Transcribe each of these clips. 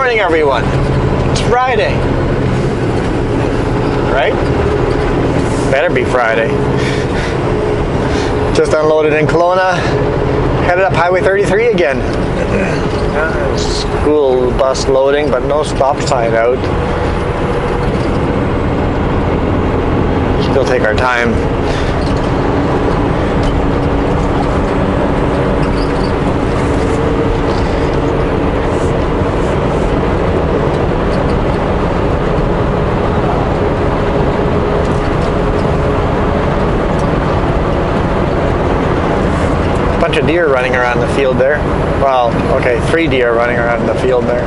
morning, everyone. It's Friday. Right? Better be Friday. Just unloaded in Kelowna. Headed up Highway 33 again. School bus loading, but no stop sign out. Still take our time. Bunch of deer running around the field there. Well, okay, 3 deer running around the field there.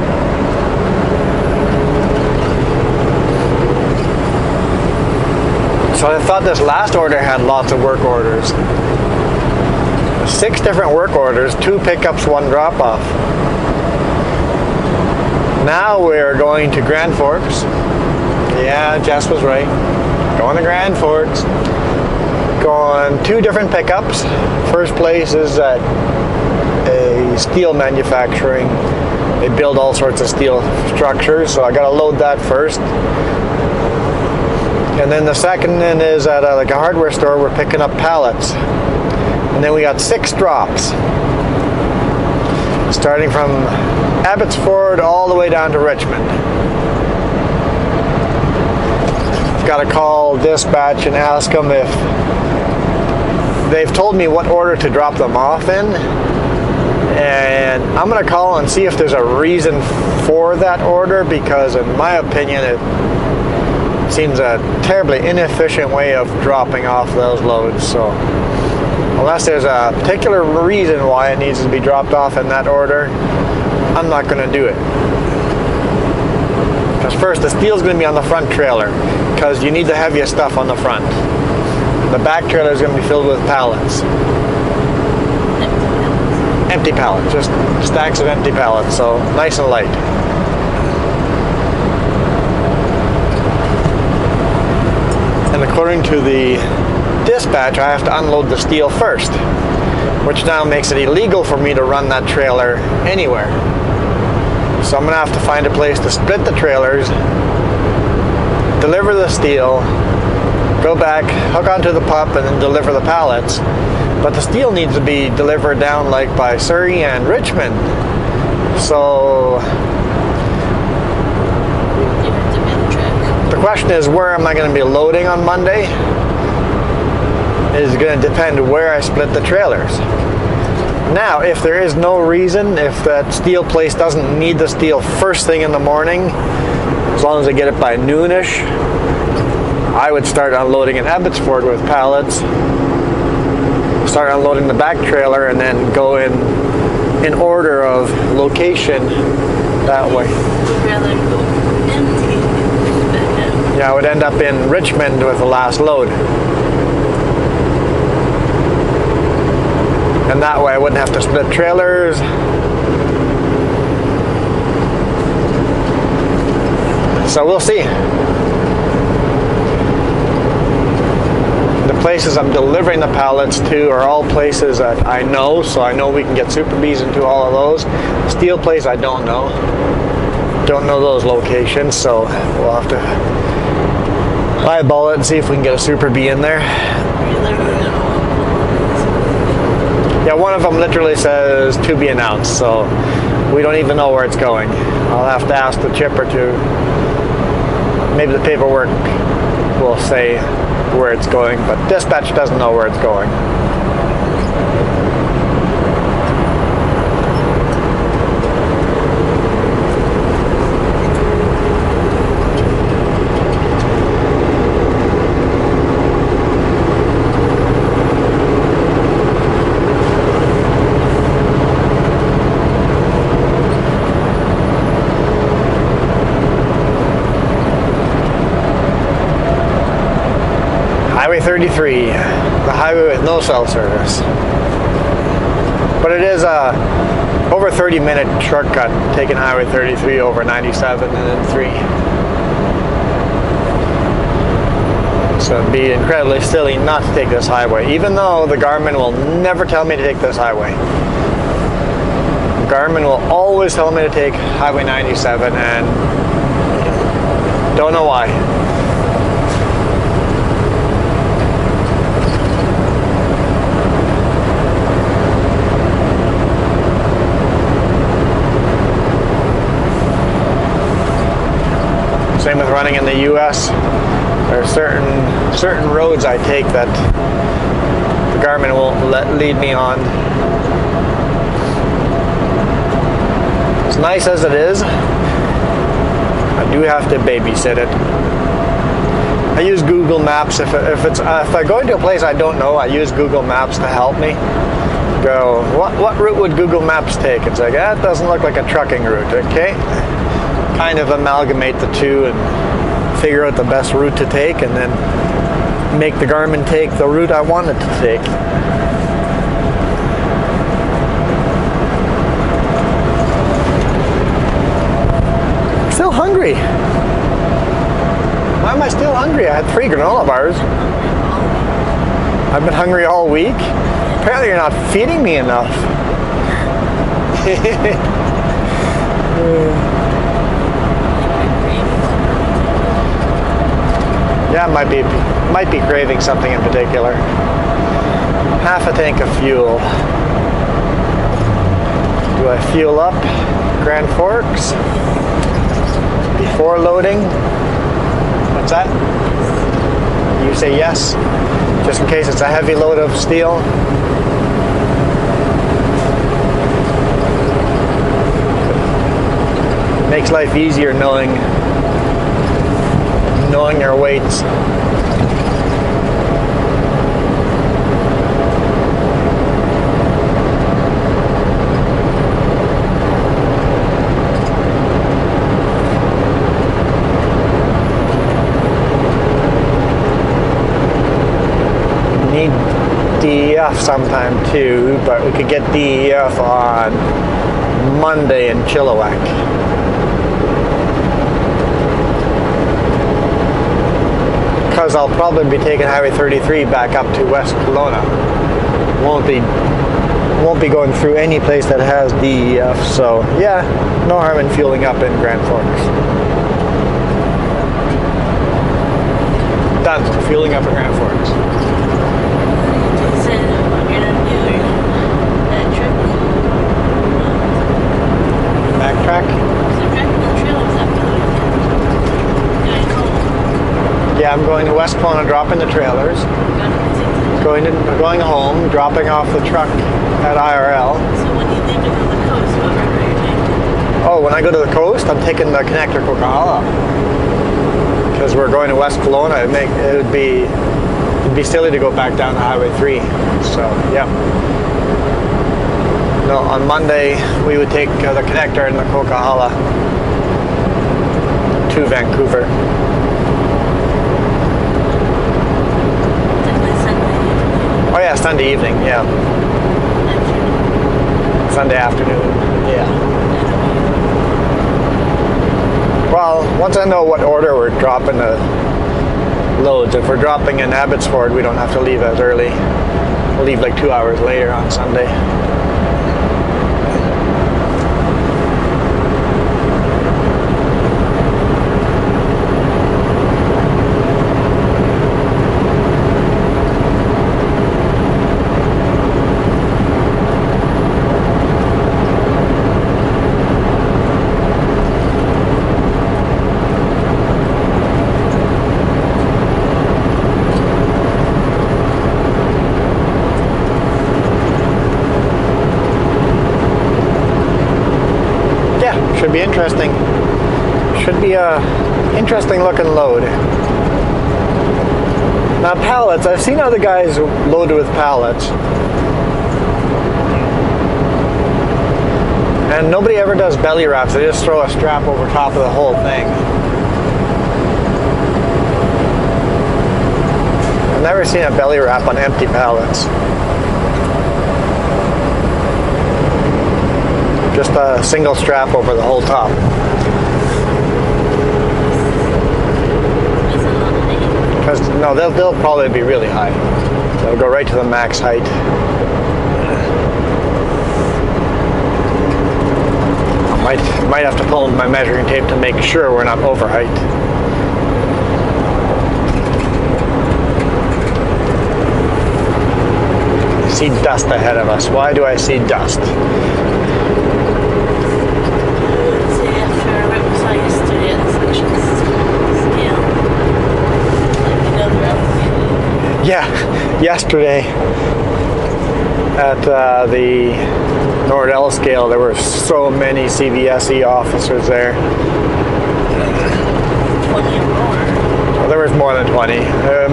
So I thought this last order had lots of work orders. 6 different work orders, 2 pickups, 1 drop-off. Now we're going to Grand Forks. Yeah, Jess was right. Going to Grand Forks. Going 2 different pickups. First place is at a steel manufacturing. They build all sorts of steel structures, so I gotta load that first. And then the second one is at like a hardware store. We're picking up pallets. And then we got 6 drops. Starting from Abbotsford all the way down to Richmond. Got to call dispatch and ask them if they've told me what order to drop them off in, and I'm going to call and see if there's a reason for that order, because in my opinion it seems a terribly inefficient way of dropping off those loads. So unless there's a particular reason why it needs to be dropped off in that order, I'm not going to do it. Because first, the steel's going to be on the front trailer, because you need the heaviest stuff on the front. The back trailer is going to be filled with pallets. Empty pallets, just stacks of empty pallets, so nice and light. And according to the dispatch, I have to unload the steel first, which now makes it illegal for me to run that trailer anywhere. So I'm going to have to find a place to split the trailers, deliver the steel, go back, hook onto the pup, and then deliver the pallets. But the steel needs to be delivered down like by Surrey and Richmond. So the question is, where am I going to be loading on Monday? It is going to depend where I split the trailers. Now, if there is no reason, if that steel place doesn't need the steel first thing in the morning, as long as I get it by noonish, I would start unloading in Abbotsford with pallets, start unloading the back trailer, and then go in order of location that way. Yeah, I would end up in Richmond with the last load. And that way I wouldn't have to split trailers. So we'll see. The places I'm delivering the pallets to are all places that I know, so I know we can get Super Bs into all of those. Steel place, I don't know. Don't know those locations, so we'll have to eyeball it and see if we can get a Super B in there. Yeah, one of them literally says to be announced, so we don't even know where it's going. I'll have to ask the chipper to, maybe the paperwork will say where it's going, but dispatch doesn't know where it's going. Highway 33, the highway with no cell service. But it is a over 30-minute shortcut taking Highway 33 over 97 and then 3. So it'd be incredibly silly not to take this highway, even though the Garmin will never tell me to take this highway. Garmin will always tell me to take Highway 97, and don't know why. Same with running in the US. There are certain roads I take that the Garmin won't lead me on. As nice as it is, I do have to babysit it. I use Google Maps if I go into a place I don't know. I use Google Maps to help me. Go, what route would Google Maps take? It's like, that doesn't look like a trucking route. Okay, kind of amalgamate the two and figure out the best route to take, and then make the Garmin take the route I want it to take. Still hungry. Why am I still hungry? I had 3 granola bars. I've been hungry all week. Apparently you're not feeding me enough. Yeah, might be craving something in particular. Half a tank of fuel. Do I fuel up Grand Forks before loading? What's that? You say yes, just in case it's a heavy load of steel. Makes life easier knowing your weights. Need DEF sometime too, but we could get DEF on Monday in Chilliwack. Because I'll probably be taking Highway 33 back up to West Kelowna. Won't be going through any place that has DEF, so yeah, no harm in fueling up in Grand Forks. Done. Fueling up in Grand Forks. Backtrack? Yeah, I'm going to West Kelowna, dropping the trailers. Going home, dropping off the truck at IRL. So when you leave to go to the coast, what river are you taking? Oh, when I go to the coast, I'm taking the connector Coquihalla. Because we're going to West Kelowna, it'd be silly to go back down to Highway 3. So, yeah. No, on Monday, we would take the connector and the Coquihalla to Vancouver. Oh yeah, Sunday evening, yeah. Sunday afternoon, yeah. Well, once I know what order we're dropping the loads, if we're dropping in Abbotsford, we don't have to leave as early. We'll leave like 2 hours later on Sunday. Should be interesting. Should be a interesting looking load. Now pallets, I've seen other guys loaded with pallets. And nobody ever does belly wraps. They just throw a strap over top of the whole thing. I've never seen a belly wrap on empty pallets. Just a single strap over the whole top. Because no, they'll probably be really high. They'll go right to the max height. Might have to pull my measuring tape to make sure we're not over height. I see dust ahead of us. Why do I see dust? Let's see, after what we saw yesterday at the section scale. Like, you know, they're out. Yeah, yesterday at the Nordell scale, there were so many CVSE officers there. 20 or more. Well, there was more than 20.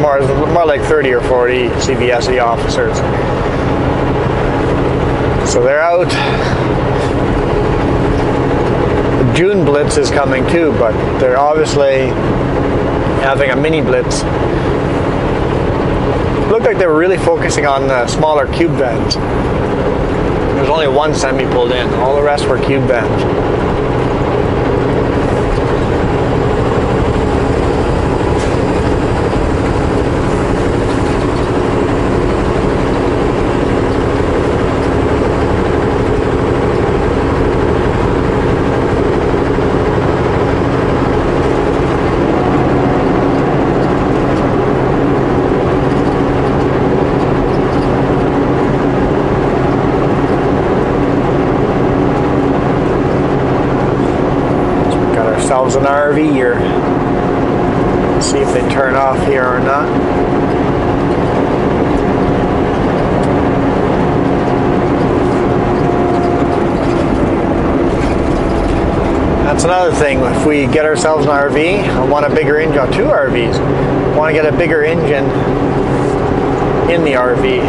More like 30 or 40 CVSE officers. So they're out. The June Blitz is coming too, but they're obviously having a mini blitz. Looked like they were really focusing on the smaller cube vans. There's only one semi pulled in. All the rest were cube vans. Ourselves an RV here. See if they turn off here or not. That's another thing. If we get ourselves an RV, I want a bigger engine on 2 RVs. I want to get a bigger engine in the RV.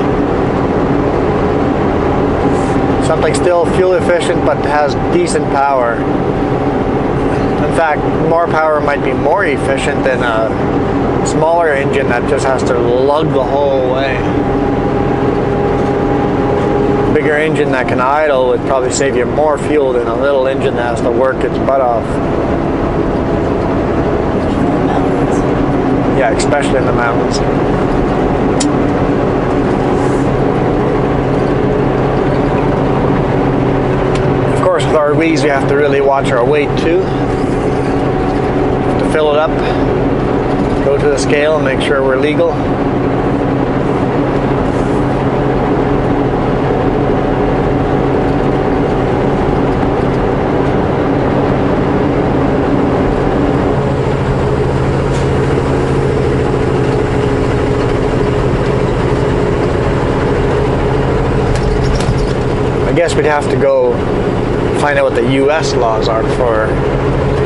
Something still fuel efficient but has decent power. In fact, more power might be more efficient than a smaller engine that just has to lug the whole way. Bigger engine that can idle would probably save you more fuel than a little engine that has to work its butt off. Yeah, especially in the mountains. Of course, with RVs, we have to really watch our weight too. Fill it up, go to the scale and make sure we're legal. I guess we'd have to go find out what the US laws are for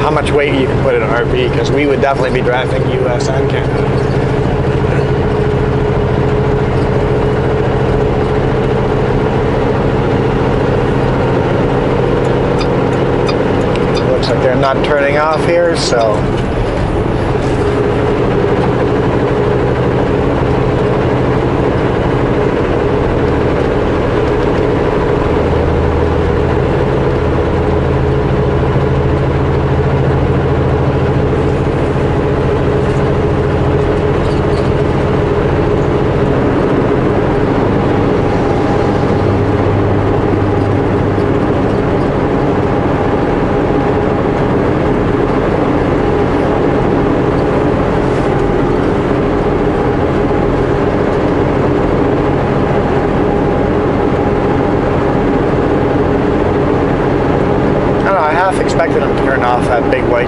how much weight you can put in an RV, because we would definitely be driving US and Canada. Looks like they're not turning off here, so expected them to turn off that big white.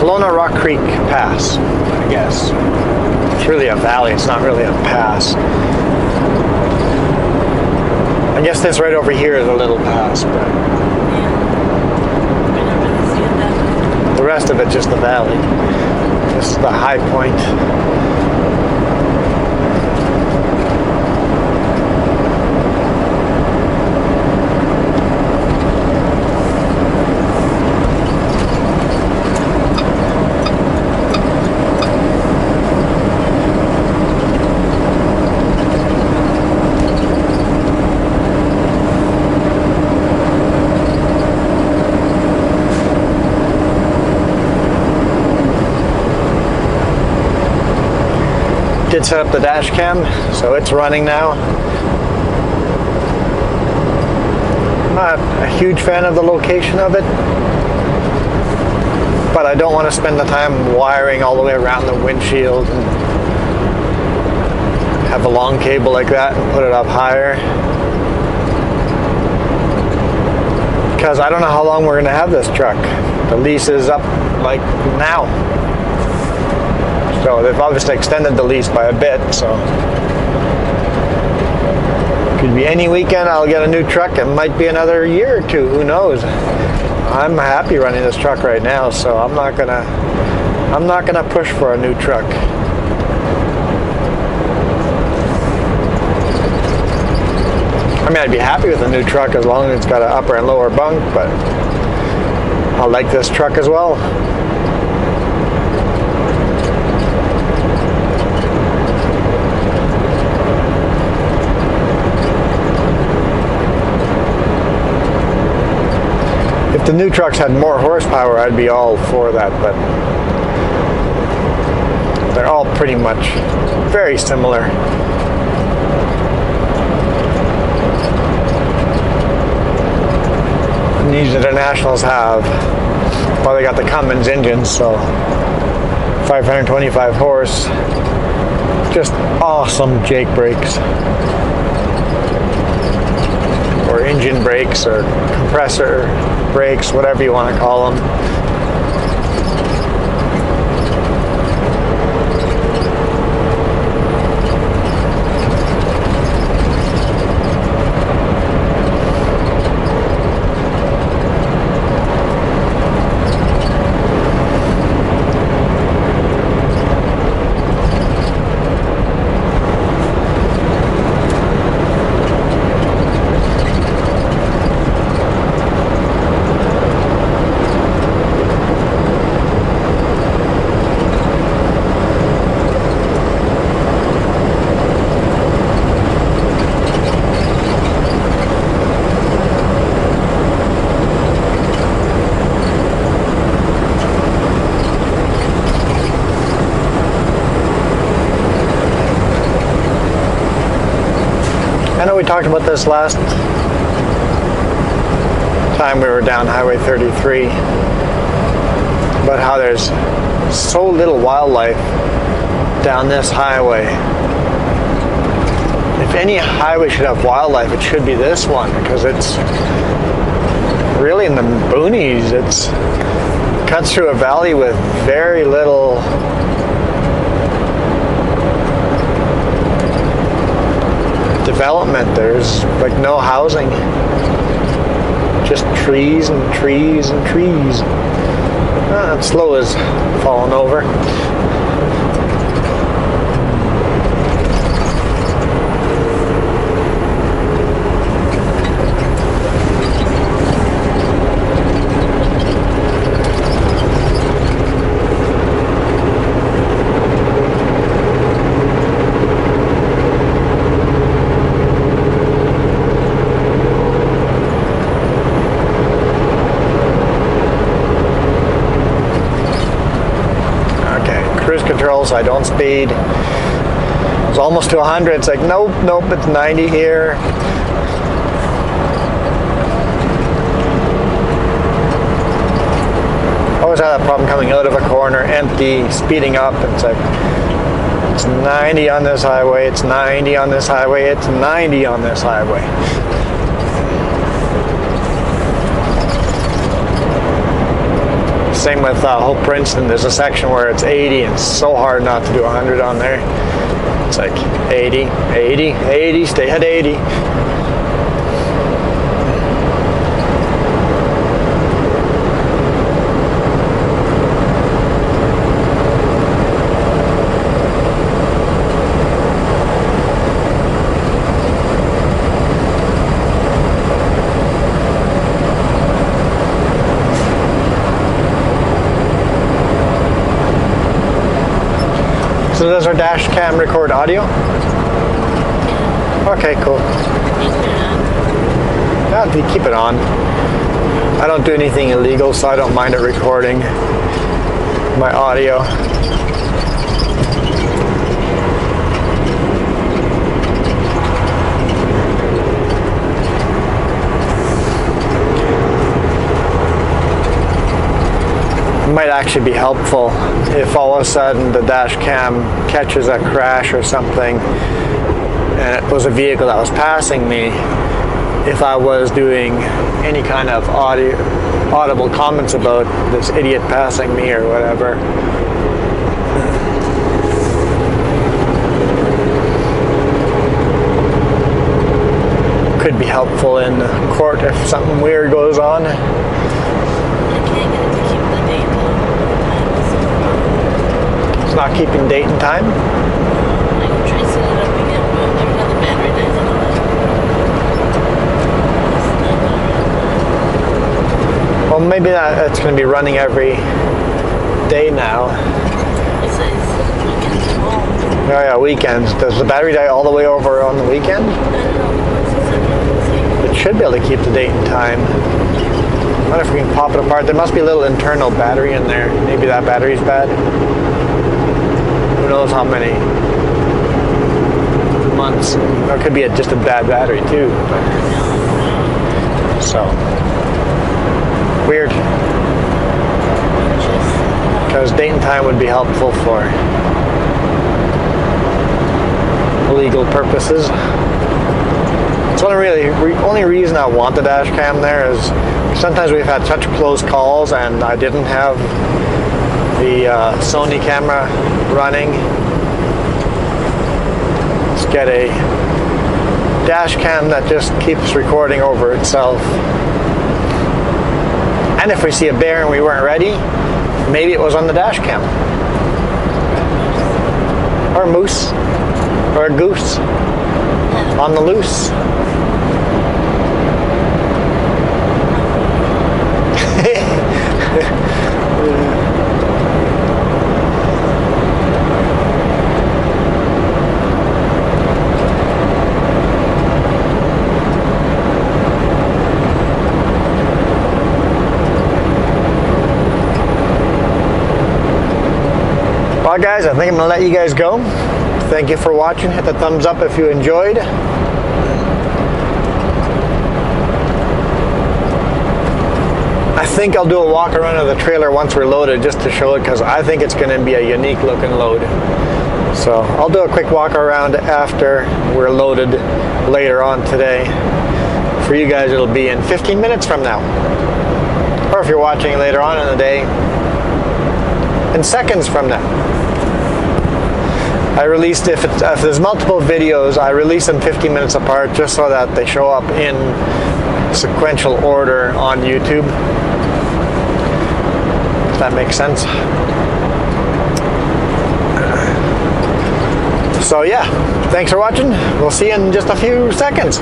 Kelowna Rock Creek Pass, I guess. It's really a valley, it's not really a pass. I guess this right over here is a little pass, but the rest of it's just the valley. This is the high point. did set up the dash cam, so it's running now. I'm not a huge fan of the location of it, but I don't want to spend the time wiring all the way around the windshield and have a long cable like that and put it up higher. Because I don't know how long we're going to have this truck. The lease is up like now. So they've obviously extended the lease by a bit, so could be any weekend I'll get a new truck. It might be another year or two, who knows. I'm happy running this truck right now, so I'm not gonna push for a new truck. I mean, I'd be happy with a new truck as long as it's got an upper and lower bunk, but I like this truck as well. If the new trucks had more horsepower, I'd be all for that, but they're all pretty much very similar. And these Internationals have, well, they got the Cummins engines, so 525 horse, just awesome Jake brakes. Or engine brakes, or compressor brakes, whatever you want to call them. I know we talked about this last time we were down Highway 33, about how there's so little wildlife down this highway. If any highway should have wildlife, it should be this one, because it's really in the boonies. It cuts through a valley with very little development. There's like no housing, just trees and trees and trees. That slow is falling over. Cruise control so I don't speed. It's almost to 100. It's like, nope, it's 90 here. Always had that problem coming out of a corner, empty, speeding up. It's like, it's 90 on this highway, it's 90 on this highway, it's 90 on this highway. Same with Hope Princeton. There's a section where it's 80 and it's so hard not to do 100 on there. It's like 80, 80, 80, stay at 80. So does our dash cam record audio? Okay, cool. Yeah, you keep it on. I don't do anything illegal, so I don't mind it recording my audio. might actually be helpful if all of a sudden the dash cam catches a crash or something and it was a vehicle that was passing me. If I was doing any kind of audible comments about this idiot passing me or whatever. Could be helpful in court if something weird goes on. I can't get it to keep the date time. It's not keeping date and time. I can try setting it up again, but there's another battery dies on it. It's not gonna run. Well, maybe it's going to be running every day now. It says weekends at home. Oh yeah, weekends. Does the battery die all the way over on the weekend? It should be able to keep the date and time. I wonder if we can pop it apart. There must be a little internal battery in there. Maybe that battery's bad. Who knows how many months. Or it could be just a bad battery too. So, weird. Because date and time would be helpful for legal purposes. It's only reason I want the dash cam there is sometimes we've had such close calls and I didn't have the Sony camera running. Let's get a dash cam that just keeps recording over itself. And if we see a bear and we weren't ready, maybe it was on the dash cam. Or a moose. Or a goose. On the loose. Well guys, I think I'm going to let you guys go. Thank you for watching. Hit the thumbs up if you enjoyed. I think I'll do a walk around of the trailer once we're loaded just to show it because I think it's going to be a unique looking load. So I'll do a quick walk around after we're loaded later on today. For you guys it'll be in 15 minutes from now. Or if you're watching later on in the day, in seconds from now. I released, if there's multiple videos, I release them 15 minutes apart just so that they show up in sequential order on YouTube. If that makes sense. So yeah, thanks for watching. We'll see you in just a few seconds.